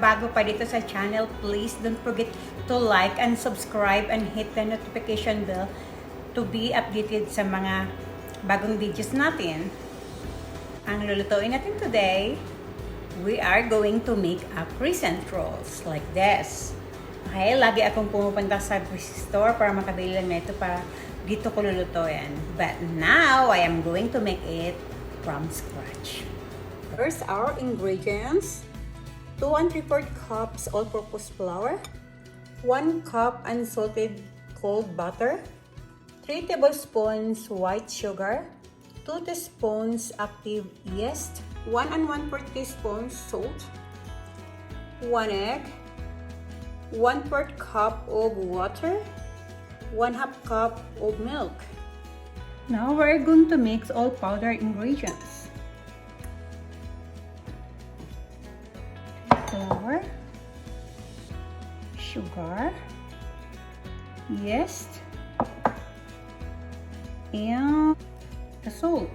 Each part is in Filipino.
bago pa dito sa channel, please don't forget to like and subscribe and hit the notification bell to be updated sa mga bagong videos natin. Ang lulutuin natin today, we are going to make a crescent rolls like this. Okay, lagi akong pumupunta sa grocery store para makabili lang na ito para dito ko lulutuin. But now, I am going to make it from scratch. First, our ingredients. 2 3/4 cups all-purpose flour. 1 cup unsalted cold butter. 3 tablespoons white sugar. 2 teaspoons active yeast. 1 1/4 teaspoons salt. 1 egg. 1/4 cup of water. 1/2 cup of milk. Now we're going to mix all powder ingredients. Flour, sugar, yeast, and the salt.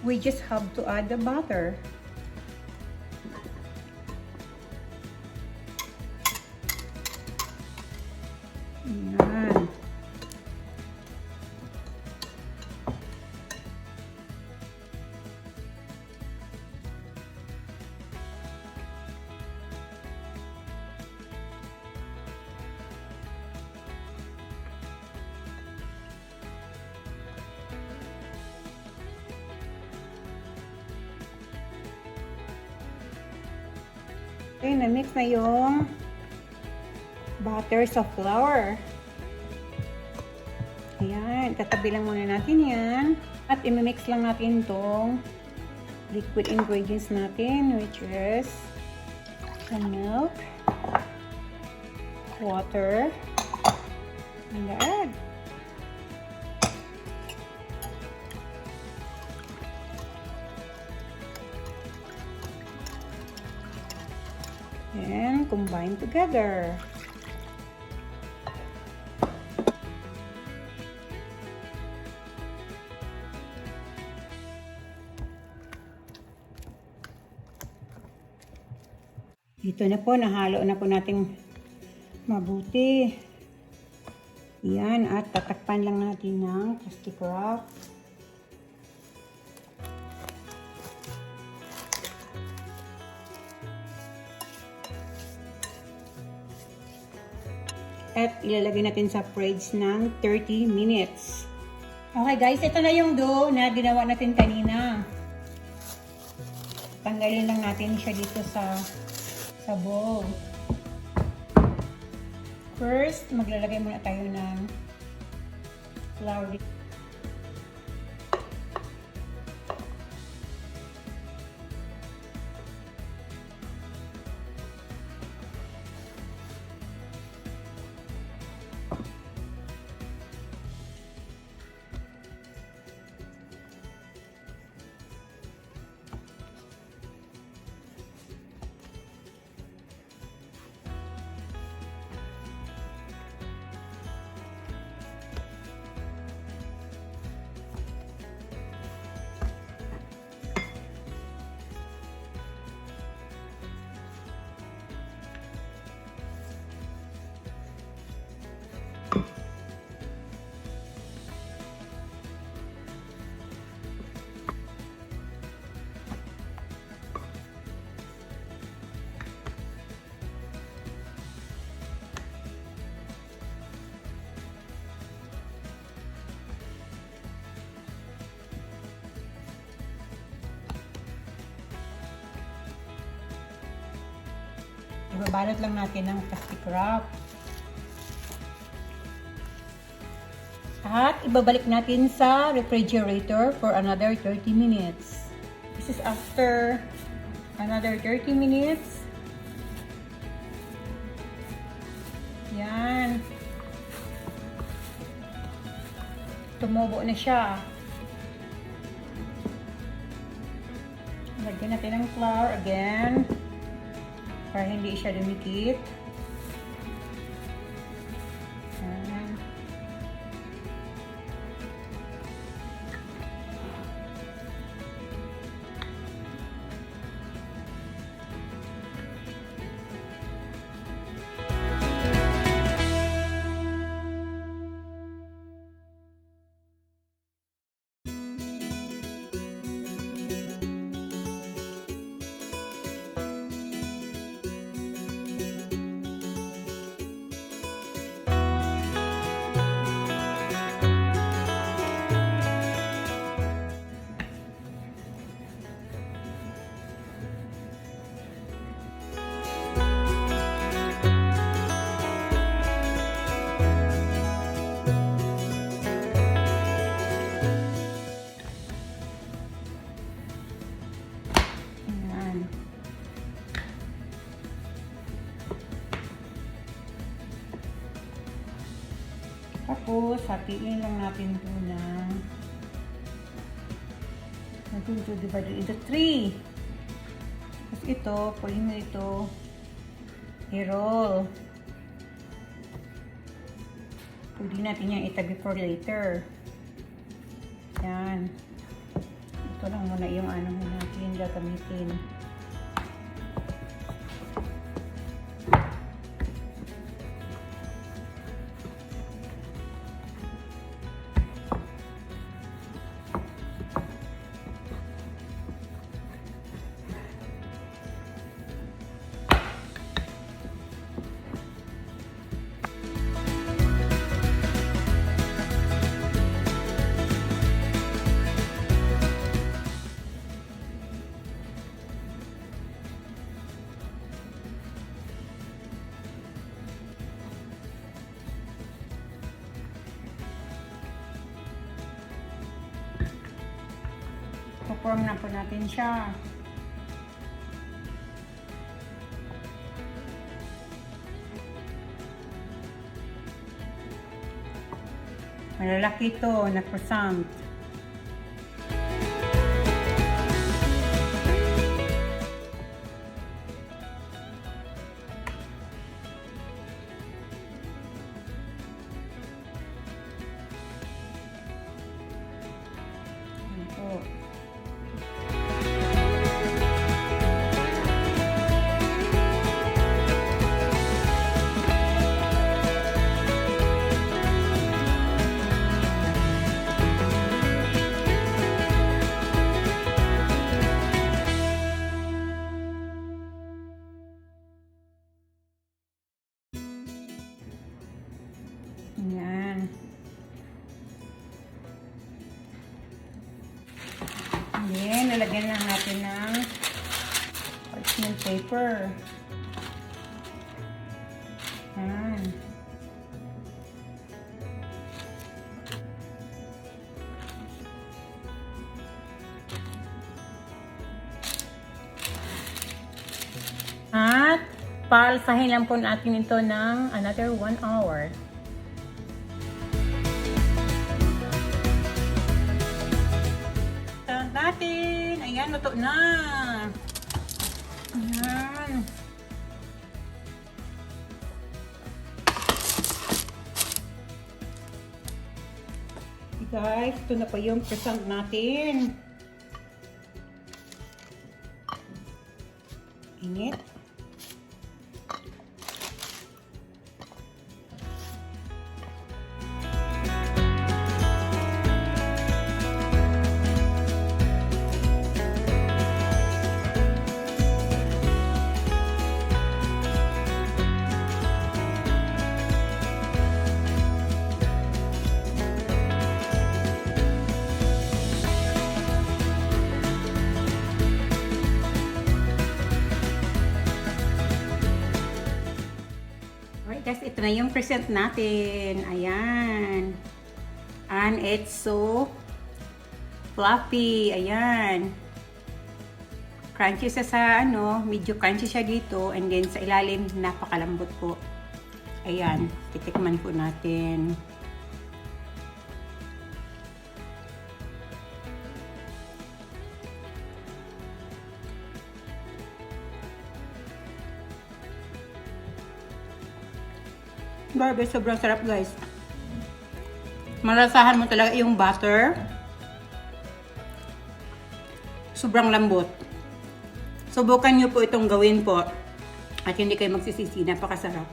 We just have to add the butter. Ayan. Okay, na-mix na yung butter sa flour. Ayan, tatabi lang muna natin yan. At imimix lang natin tong liquid ingredients natin, which is the milk, water, and the egg. And combine together. Ito na po, nahalo na po natin mabuti. Yan, at tatakpan lang natin ng plastic wrap. At ilalagay natin sa fridge ng 30 minutes. Okay guys, ito na yung dough na ginawa natin kanina. Tanggalin lang natin siya dito sa bowl. First, maglalagay muna tayo ng flour. Ibabalot lang natin ng plastic wrap. At ibabalik natin sa refrigerator for another 30 minutes. This is after another 30 minutes. Yan. Tumubo na siya. Lagyan natin ng flour again. Para hindi siya dumikit. Ayan. Tapos, hatiin lang natin ito ng natin ito divided into 3. Tapos ito, pwede mo ito i-roll. Pwede natin yung itabi for later. Yan. Ito lang muna yung ano natin gagamitin. Form na po natin siya. Malalaki ito na croissant. Ayan po. Ayan. Ayan, nalagyan lang natin ng parchment paper. Ayan. At paalsahin lang po natin ito ng another 1 hour. Natin. Ayan, luto na. Ayan. Guys, ito na pa yung croissant natin. Init. Guys, ito na yung crescent natin. Ayan. And it's so fluffy. Ayan. Crunchy siya sa ano, medyo crunchy siya dito. And then sa ilalim, napakalambot po. Ayan. Titikman po natin. Grabe, sobrang sarap guys. Malasahan mo talaga yung butter. Sobrang lambot. Subukan nyo po itong gawin po. At hindi kayo magsisisi. Napakasarap.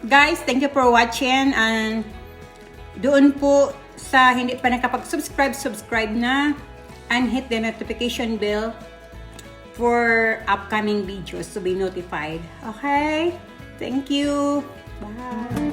Guys, thank you for watching. And doon po sa hindi pa nakapag-subscribe, subscribe na. And hit the notification bell for upcoming videos to be notified. Okay? Thank you. Bye.